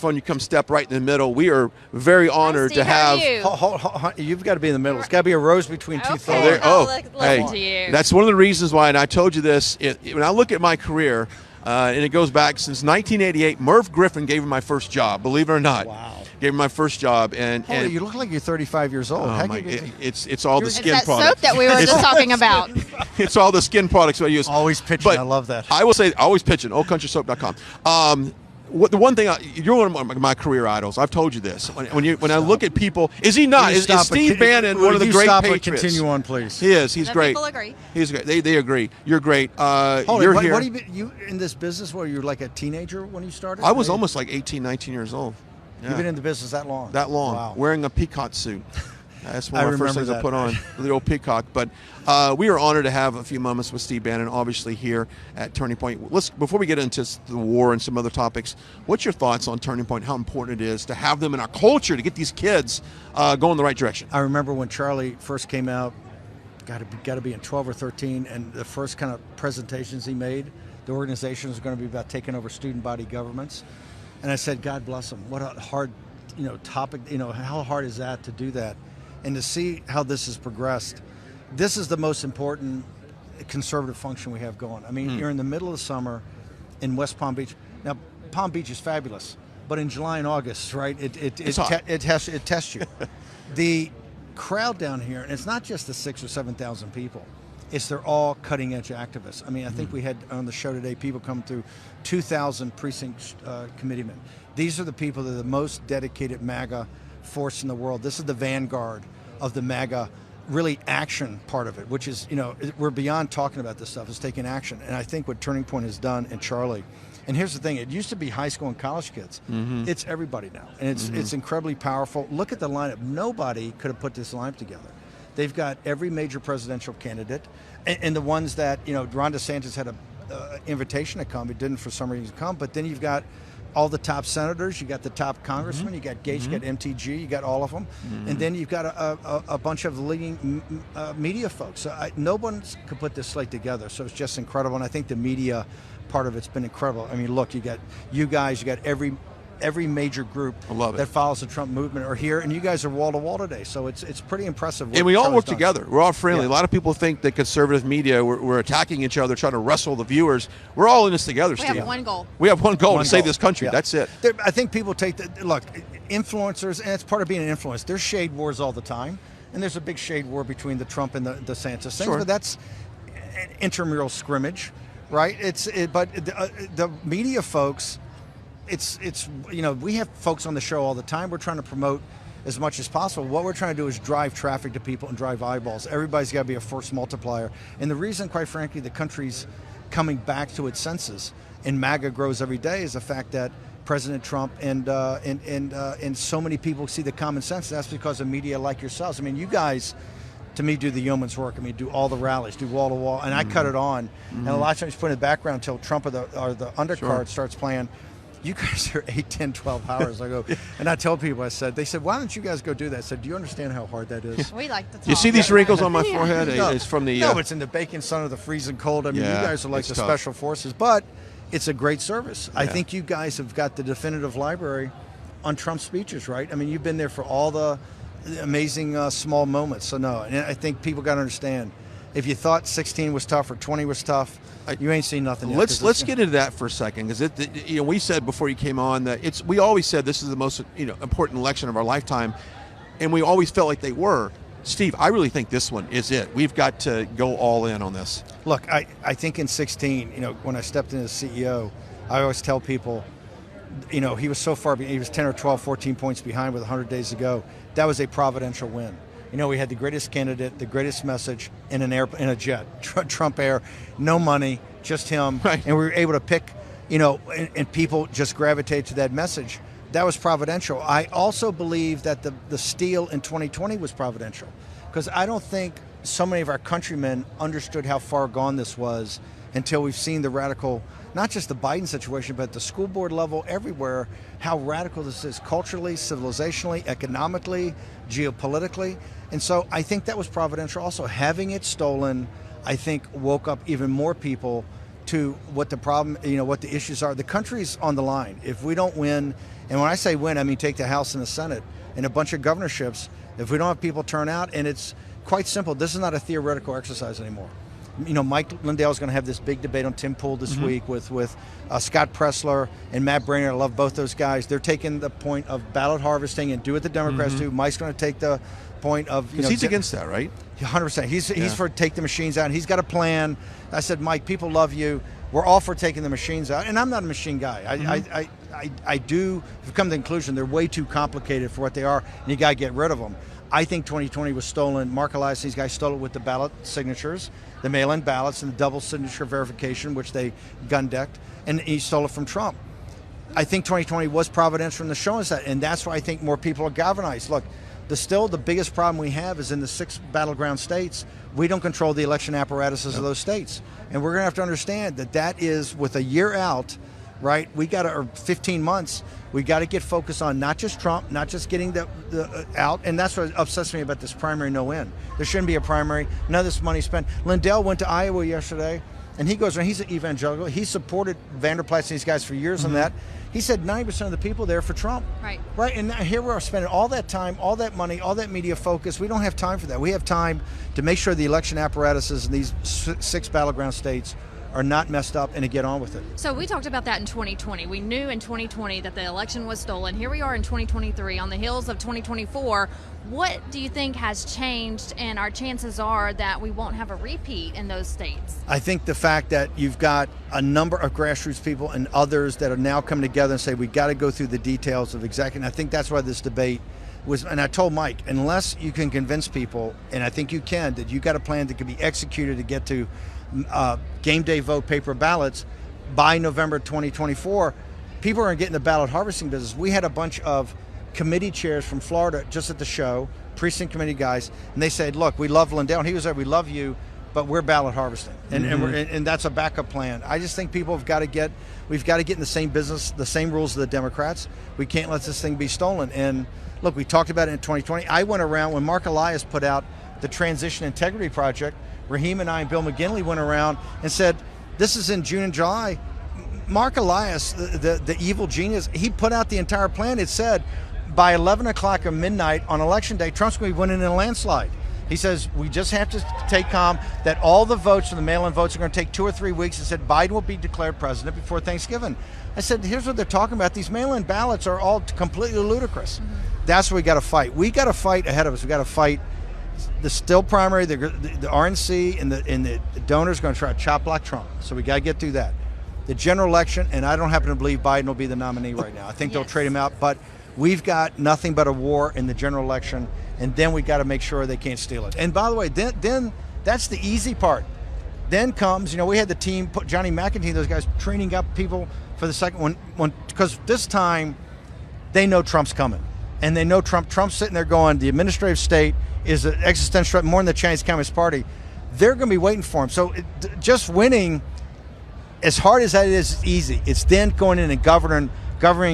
microphone, you come step right in the middle. We are very honored to have. You've got to be in the middle. It's got to be a rose between two thorns. Hey, to you. that's one of the reasons why, and I told you this, when I look at my career, and it goes back since 1988, Merv Griffin gave me my first job, believe it or not. Wow. Gave me my first job. And you look like you're 35 years old. It's all the skin that products. soap that we were just talking about. It's all the skin products I use. Always pitching. But I love that. I will say, always pitching, oldcountrysoap.com. The one thing, you're one of my career idols. I've told you this. When I look at people, is he not? Is Steve Bannon one of the great patriots? Continue on, please. He is. He's great. People agree. He's great. They agree. You're great. You're here. What have you in this business? Were you like a teenager when you started? I was almost like 18, 19 years old. Yeah. You've been in the business that long? That long. Wow. Wearing a peacock suit. That's one of the first things that. I put on, the old peacock. But we are honored to have a few moments with Steve Bannon, obviously here at Turning Point. Before we get into the war and some other topics, what's your thoughts on Turning Point, how important it is to have them in our culture to get these kids going the right direction? I remember when Charlie first came out, got to be in 12 or 13, and the first kind of presentations he made, the organization was going to be about taking over student body governments. And I said, God bless him. What a hard, topic. How hard is that to do that? And to see how this has progressed, this is the most important conservative function we have going. I mean, you're in the middle of the summer in West Palm Beach. Now, Palm Beach is fabulous, but in July and August, right? It tests you. The crowd down here, and it's not just the 6,000 or 7,000 people. They're all cutting edge activists. I mean, I think we had on the show today people come through 2,000 precinct committeemen. These are the people that are the most dedicated MAGA force in the world. This is the vanguard of the MAGA really action part of it, which is, we're beyond talking about this stuff. It's taking action. And I think what Turning Point has done and Charlie, and here's the thing, it used to be high school and college kids. It's everybody now. And it's incredibly powerful. Look at the lineup. Nobody could have put this lineup together. They've got every major presidential candidate, and the ones that, Ron DeSantis had an invitation to come. He didn't for some reason come. But then you've got all the top senators, you got the top congressmen, you got Gates, you got MTG, you got all of them. And then you've got a bunch of leading media folks. So no one could put this slate together. So it's just incredible. And I think the media part of it's been incredible. I mean, look, you got you guys, you got every major group that follows the Trump movement are here, and you guys are wall to wall today. So it's pretty impressive. And we all work together. We're all friendly. Yeah. A lot of people think that conservative media we're attacking each other, trying to wrestle the viewers. We're all in this together, Steve. We have one goal. We have one goal to save this country. Yeah. That's it. I think people take look, influencers, and it's part of being an influencer. There's shade wars all the time, and there's a big shade war between the Trump and the DeSantis things. Sure. But that's an intramural scrimmage, right? But the media folks. It's we have folks on the show all the time. We're trying to promote as much as possible. What we're trying to do is drive traffic to people and drive eyeballs. Everybody's got to be a force multiplier. And the reason, quite frankly, the country's coming back to its senses and MAGA grows every day is the fact that President Trump and so many people see the common sense. That's because of media like yourselves. I mean, you guys, to me, do the yeoman's work. I mean, do all the rallies, do wall to wall, and I cut it on. And a lot of times, put in the background until Trump or the undercard starts playing. You guys are 8, 10, 12 hours. I go, and I tell people, they said, why don't you guys go do that? I said, do you understand how hard that is? We like to talk. You see these wrinkles on my forehead? It's from the... No, it's in the baking sun or the freezing cold. I mean, you guys are like the special forces, but it's a great service. Yeah. I think you guys have got the definitive library on Trump's speeches, right? I mean, you've been there for all the amazing small moments. So no, and I think people got to understand, if you thought 16 was tough or 20 was tough, you ain't seen nothing yet. Let's get into that for a second, because we said before you came on that we always said this is the most important election of our lifetime, and we always felt like they were. Steve, I really think this one is it. We've got to go all in on this. Look, I think in 16, when I stepped in as CEO, I always tell people, he was so far, he was 10 or 12, 14 points behind with 100 days to go. That was a providential win. We had the greatest candidate, the greatest message in a jet, Trump Air, no money, just him. Right. And we were able to pick, and people just gravitate to that message. That was providential. I also believe that the steal in 2020 was providential, because I don't think so many of our countrymen understood how far gone this was until we've seen the radical, not just the Biden situation, but at the school board level, everywhere, how radical this is culturally, civilizationally, economically, geopolitically. And so I think that was providential. Also, having it stolen, I think, woke up even more people to what the problem, what the issues are. The country's on the line. If we don't win And when I say win, I mean take the House and the Senate and a bunch of governorships. If we don't have people turn out, and it's quite simple, this is not a theoretical exercise anymore. You know, Mike Lindell is going to have this big debate on Tim Pool this week with Scott Pressler and Matt Braynard. I love both those guys. They're taking the point of ballot harvesting and do what the Democrats do. Mike's going to take the point of, you know, he's against that, right? 100%. He's for take the machines out. He's got a plan. I said, Mike, people love you. We're all for taking the machines out. And I'm not a machine guy. I do come to the conclusion they're way too complicated for what they are, and you got to get rid of them. I think 2020 was stolen. Mark Elias, these guys stole it with the ballot signatures, the mail-in ballots, and the double signature verification, which they gun-decked, and he stole it from Trump. I think 2020 was providential in the showing us that, and that's why I think more people are galvanized. Look, the biggest problem we have is in the 6 battleground states, we don't control the election apparatuses of those states. And we're going to have to understand that is, with a year out, right, or 15 months, we got to get focused on not just Trump, not just getting the out, and that's what upsets me about this primary no win. There shouldn't be a primary. None of this money spent. Lindell went to Iowa yesterday, and he goes around, he's an evangelical. He supported Vanderplatz and these guys for years on that. He said 90% of the people there for Trump. Right. And now here we are spending all that time, all that money, all that media focus. We don't have time for that. We have time to make sure the election apparatuses in these 6 battleground states are not messed up and to get on with it. So we talked about that in 2020. We knew in 2020 that the election was stolen. Here we are in 2023 on the heels of 2024. What do you think has changed, and our chances are that we won't have a repeat in those states? I think the fact that you've got a number of grassroots people and others that are now coming together and say we got to go through the details of exactly, and I think that's why this debate was, and I told Mike, unless you can convince people, and I think you can, that you got a plan that can be executed to get to game day vote paper ballots by November 2024, people are getting the ballot harvesting business. We had a bunch of committee chairs from Florida just at the show, precinct committee guys, and they said, look, we love Lindell, and he was there, we love you, but we're ballot harvesting, and that's a backup plan. I just think we've got to get in the same business, the same rules of the Democrats. We can't let this thing be stolen. And look, we talked about it in 2020. I went around when Mark Elias put out the Transition Integrity Project. Raheem and I and Bill McGinley went around and said, this is in June and July. Mark Elias, the evil genius, he put out the entire plan. It said by 11 o'clock or midnight on Election Day, Trump's going to be winning in a landslide. He says, we just have to take calm, that all the votes from the mail-in votes are going to take 2 or 3 weeks. He said Biden will be declared president before Thanksgiving. I said, here's what they're talking about. These mail-in ballots are all completely ludicrous. That's what we got to fight. We got to fight ahead of us. We got to fight the still primary, the RNC, and the donors are going to try to chop block Trump. So we got to get through that. The general election, and I don't happen to believe Biden will be the nominee right now. I think they'll trade him out, but we've got nothing but a war in the general election, and then we got to make sure they can't steal it. And by the way, then that's the easy part. Then comes, we had the team, Johnny McEntee, those guys training up people for the second one, because this time they know Trump's coming. And they know Trump's sitting there going, the administrative state is an existential threat more than the Chinese Communist Party. They're going to be waiting for him. So just winning, as hard as that is, easy. It's then going in and governing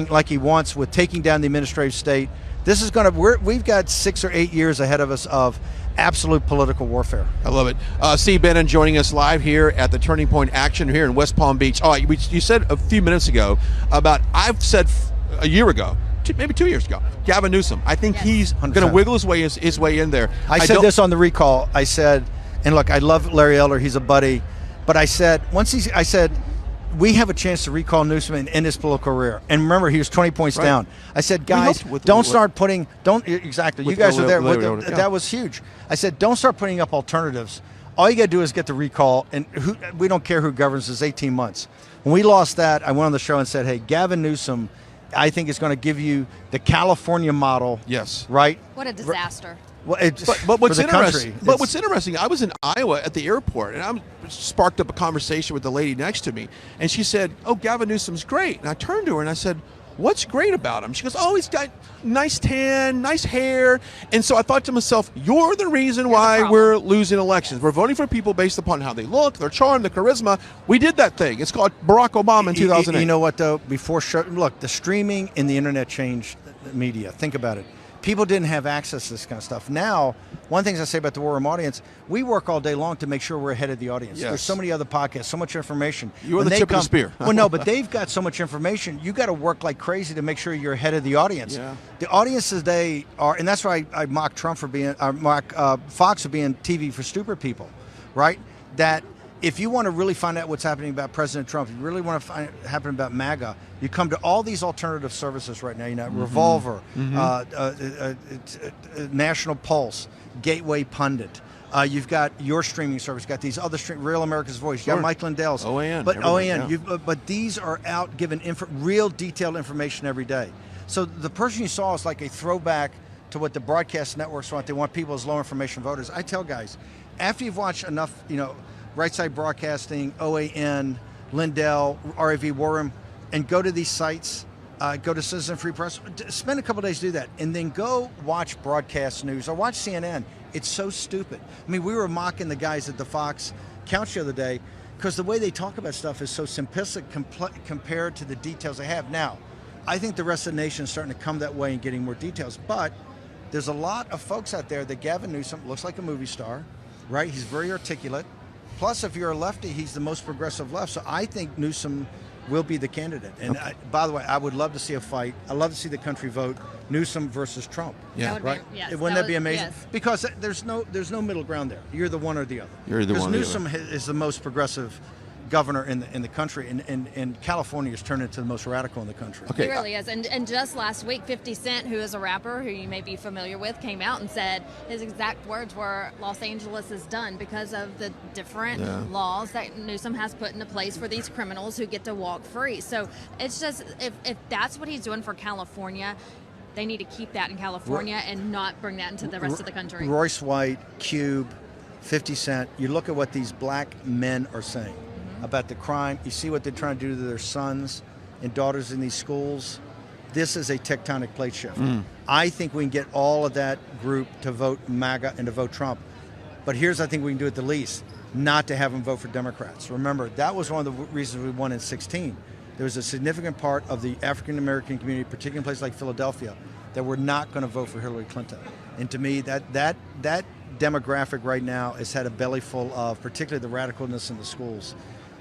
like he wants with taking down the administrative state. This is going to, we've got 6 or 8 years ahead of us of absolute political warfare. I love it. Steve Bannon joining us live here at the Turning Point Action here in West Palm Beach. Oh, you said a few minutes ago I've said a year ago, maybe 2 years ago, Gavin Newsom. I think he's going to wiggle his way in there. I said this on the recall. I said, and look, I love Larry Elder. He's a buddy. But I said, we have a chance to recall Newsom and end his political career. And remember, he was 20 points down. I said, guys, exactly. You guys were there. That was huge. I said, don't start putting up alternatives. All you got to do is get the recall, and we don't care who governs this 18 months. When we lost that, I went on the show and said, hey, Gavin Newsom, I think it's going to give you the California model. Yes. Right? What a disaster. Well, but what's interesting, I was in Iowa at the airport, and I sparked up a conversation with the lady next to me, and she said, oh, Gavin Newsom's great. And I turned to her and I said, what's great about him? She goes, oh, he's got nice tan, nice hair. And so I thought to myself, you're the reason why we're losing elections. We're voting for people based upon how they look, their charm, their charisma. We did that thing. It's called Barack Obama in 2008. You know what, though? Look, the streaming and the internet changed the media. Think about it. people didn't have access to this kind of stuff. Now, one of the things I say about the War Room audience, we work all day long to make sure we're ahead of the audience. Yes. There's so many other podcasts, so much information. You're the tip of the spear. Well, no, but they've got so much information. You got to work like crazy to make sure you're ahead of the audience. Yeah. The audiences today are, and that's why I mock Trump for being, mock Fox for being TV for stupid people, right? That if you want to really find out what's happening about President Trump, you really want to find out happening about MAGA, you come to all these alternative services right now. You know, Revolver, National Pulse, Gateway Pundit. You've got your streaming service. You've got these other Real America's Voice. You've got Mike Lindell's. OAN. But OAN. Yeah. But these are out giving real detailed information every day. So the person you saw is like a throwback to what the broadcast networks want. They want people as low information voters. I tell guys, after you've watched enough, you know, Right Side Broadcasting, OAN, Lindell, RAV War Room, and go to these sites, go to Citizen Free Press, spend a couple days to do that, and then go watch broadcast news or watch CNN. It's so stupid. I mean, we were mocking the guys at the Fox couch the other day because the way they talk about stuff is so simplistic compared to the details they have. Now, I think the rest of the nation is starting to come that way and getting more details, but there's a lot of folks out there that Gavin Newsom looks like a movie star, right? He's very articulate. Plus, if you're a lefty, he's the most progressive left. So I think Newsom will be the candidate. And by the way, I would love to see a fight. I'd love to see the country vote Newsom versus Trump. Yeah. Right? Yes, Wouldn't that be amazing? Yes. Because there's no middle ground there. You're the one or the other. You're the one or the Because Newsom is the most progressive governor in the country, and California has turned into the most radical in the country. Okay. He really is. And just last week, 50 Cent, who is a rapper who you may be familiar with, came out and said his exact words were, Los Angeles is done because of the different laws that Newsom has put into place for these criminals who get to walk free. So it's just, if that's what he's doing for California, they need to keep that in California and not bring that into the rest of the country. Royce White, Cube, 50 Cent, you look at what these black men are saying about the crime. You see what they're trying to do to their sons and daughters in these schools. This is a tectonic plate shift. I think we can get all of that group to vote MAGA and to vote Trump. But here's, I think we can do it the least, not to have them vote for Democrats. Remember, that was one of the reasons we won in 2016. There was a significant part of the African-American community, particularly in places like Philadelphia, that were not going to vote for Hillary Clinton. And to me, that demographic right now has had a belly full of particularly the radicalness in the schools.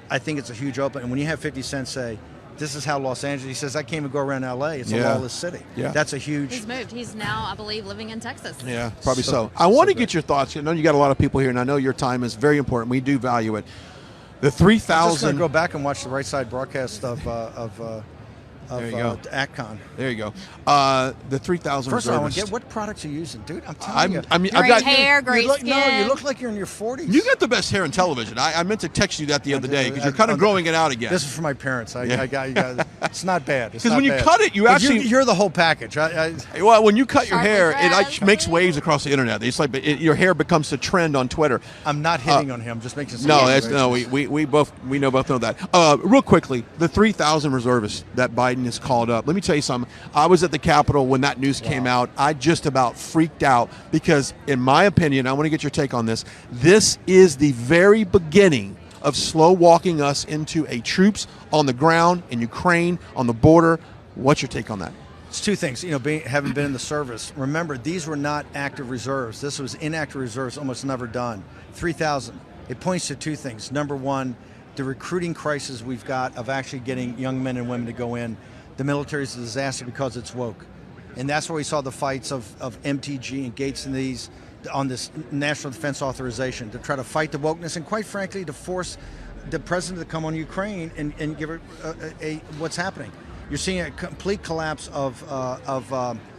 I think it's a huge open. And when you have 50 Cent say, this is how Los Angeles, he says, I can't even go around LA. It's a lawless city. Yeah. That's a huge. He's moved. He's now, I believe, living in Texas. Yeah, probably so. I want to get your thoughts. I know you got a lot of people here, and I know your time is very important. We do value it. The 3,000. I'm just going to go back and watch the Right Side broadcast of ACTCON. There you go. The 3,000 First of all, I want reservists. to get what products are you using, dude. I'm telling you. I mean, Great I've got hair, great you look, skin. No, you look like you're in your 40s. You got the best hair in television. I meant to text you that the other day because you're kind of growing it out again. This is for my parents. I got it's not bad. Because when you cut it, you 'Cause actually you're the whole package. well, when you cut your Sharply hair, dressed. it makes waves across the internet. It's like your hair becomes a trend on Twitter. I'm not hitting on him. Just making some No, that's observations. we both know that. Real quickly, the 3,000 reservists that Biden has called up. Let me tell you something. I was at the Capitol when that news came out. I just about freaked out because, in my opinion, I want to get your take on this. This is the very beginning of slow walking us into a troops on the ground in Ukraine, on the border. What's your take on that? It's two things. You know, having been in the service, remember, these were not active reserves. This was inactive reserves, almost never done. 3,000. It points to two things. Number one, the recruiting crisis we've got of actually getting young men and women to go in. The military is a disaster because it's woke. And that's where we saw the fights of MTG and Gates and these on this National Defense Authorization to try to fight the wokeness and, quite frankly, to force the president to come on Ukraine and give it what's happening. You're seeing a complete collapse of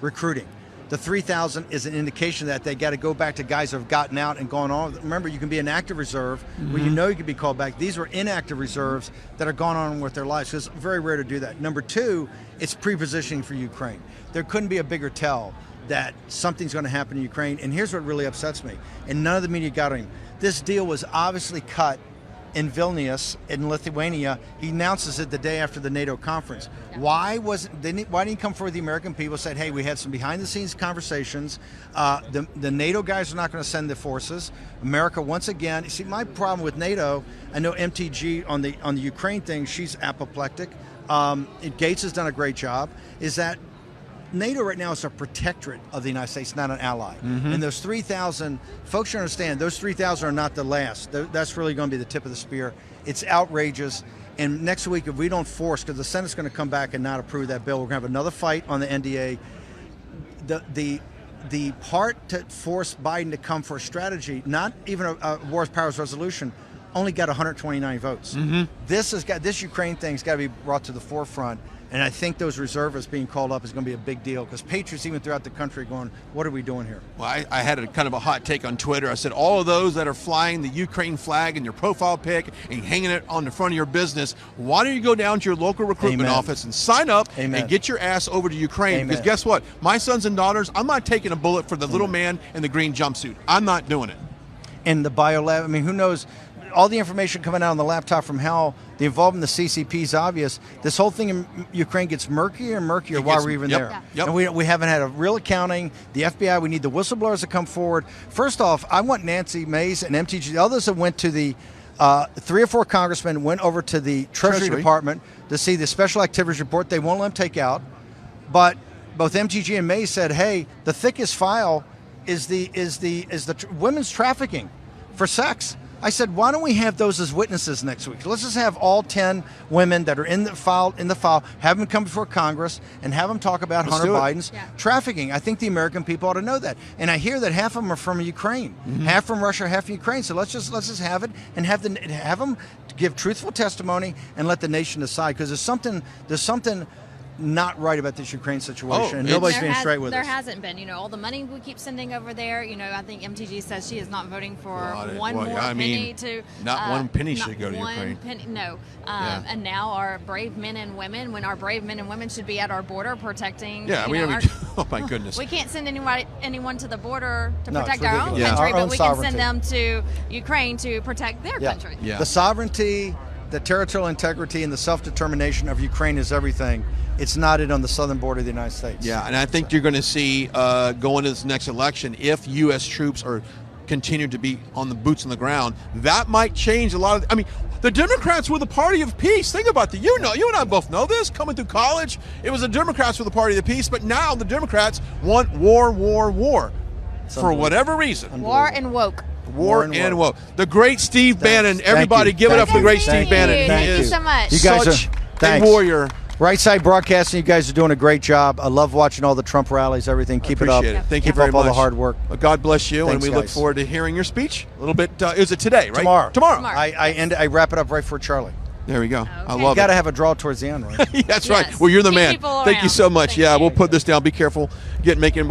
recruiting. The 3,000 is an indication that they got to go back to guys who have gotten out and gone on. Remember, you can be an active reserve where you know you can be called back. These were inactive reserves that are gone on with their lives. So it's very rare to do that. Number two, it's pre-positioning for Ukraine. There couldn't be a bigger tell that something's going to happen in Ukraine. And here's what really upsets me. And none of the media got him. This deal was obviously cut in Vilnius, in Lithuania. He announces it the day after the NATO conference. Yeah. Why didn't he come forward with the American people, said, hey, we had some behind-the-scenes conversations. The NATO guys are not going to send the forces. America, once again, you see, my problem with NATO, I know MTG on the Ukraine thing, she's apoplectic. Gates has done a great job, is that NATO right now is a protectorate of the United States, not an ally. And those 3,000, folks should understand, those 3,000 are not the last. That's really going to be the tip of the spear. It's outrageous. And next week, if we don't force, because the Senate's going to come back and not approve that bill, we're going to have another fight on the NDA. The part to force Biden to come for a strategy, not even a War Powers resolution, only got 129 votes. This Ukraine thing's got to be brought to the forefront. And I think those reservists being called up is going to be a big deal, because patriots even throughout the country are going, what are we doing here? Well, I had a kind of a hot take on Twitter. I said, all of those that are flying the Ukraine flag in your profile pic and hanging it on the front of your business, why don't you go down to your local recruitment office and sign up and get your ass over to Ukraine? Because guess what? My sons and daughters, I'm not taking a bullet for the little man in the green jumpsuit. I'm not doing it. And the biolab, I mean, who knows? All the information coming out on the laptop from how the involvement in the CCP is obvious. This whole thing in Ukraine gets murkier and murkier while we're even there. And we haven't had a real accounting. The FBI, we need the whistleblowers to come forward. First off, I want Nancy Mace and MTG, the others that went to the 3 or 4 congressmen went over to the Treasury Department to see the special activities report. They won't let them take out. But both MTG and Mace said, hey, the thickest file is the women's trafficking for sex. I said, why don't we have those as witnesses next week? Let's just have all 10 women that are in the file, have them come before Congress and have them talk about Hunter Biden's trafficking. I think the American people ought to know that. And I hear that half of them are from Ukraine, half from Russia, half from Ukraine. So let's just have it and have them give truthful testimony and let the nation decide, because there's something not right about this Ukraine situation. And nobody's being straight with us. There hasn't been. All the money we keep sending over there. I think MTG says she is not voting for one more penny to. Not one penny should go to Ukraine. No. And now our brave men and women, when our brave men and women should be at our border protecting. Yeah, oh my goodness. We can't send anyone to the border to protect our own Yeah. country, Our but we can send them to Ukraine to protect their country. The sovereignty, the territorial integrity, and the self-determination of Ukraine is everything. It's not on the southern border of the United States. Yeah, and I think you're going to see going into this next election, if U.S. troops are continue to be on the boots on the ground, that might change a lot of. I mean, the Democrats were the party of peace. Think about that. You and I both know this. Coming through college, it was the Democrats were the party of peace, but now the Democrats want war for whatever reason. War and woke. War and woke. The great Steve Bannon. Everybody, give it up for the great Steve Bannon. Thank you so much. You guys such are a warrior. Right Side Broadcasting, you guys are doing a great job. I love watching all the Trump rallies, everything. Keep it up. Thank you very much. Keep up all the hard work. Well, God bless you, Thanks, and we look guys. forward to hearing your speech a little bit. Is it today, right? Tomorrow. Tomorrow. I wrap it up right for Charlie. There we go. Okay. I love You it. got to have a draw towards the end, right? That's right. Well, you're the Keep man. people Thank you around. so much. Thank Yeah, you. we'll put this down. Be careful. Making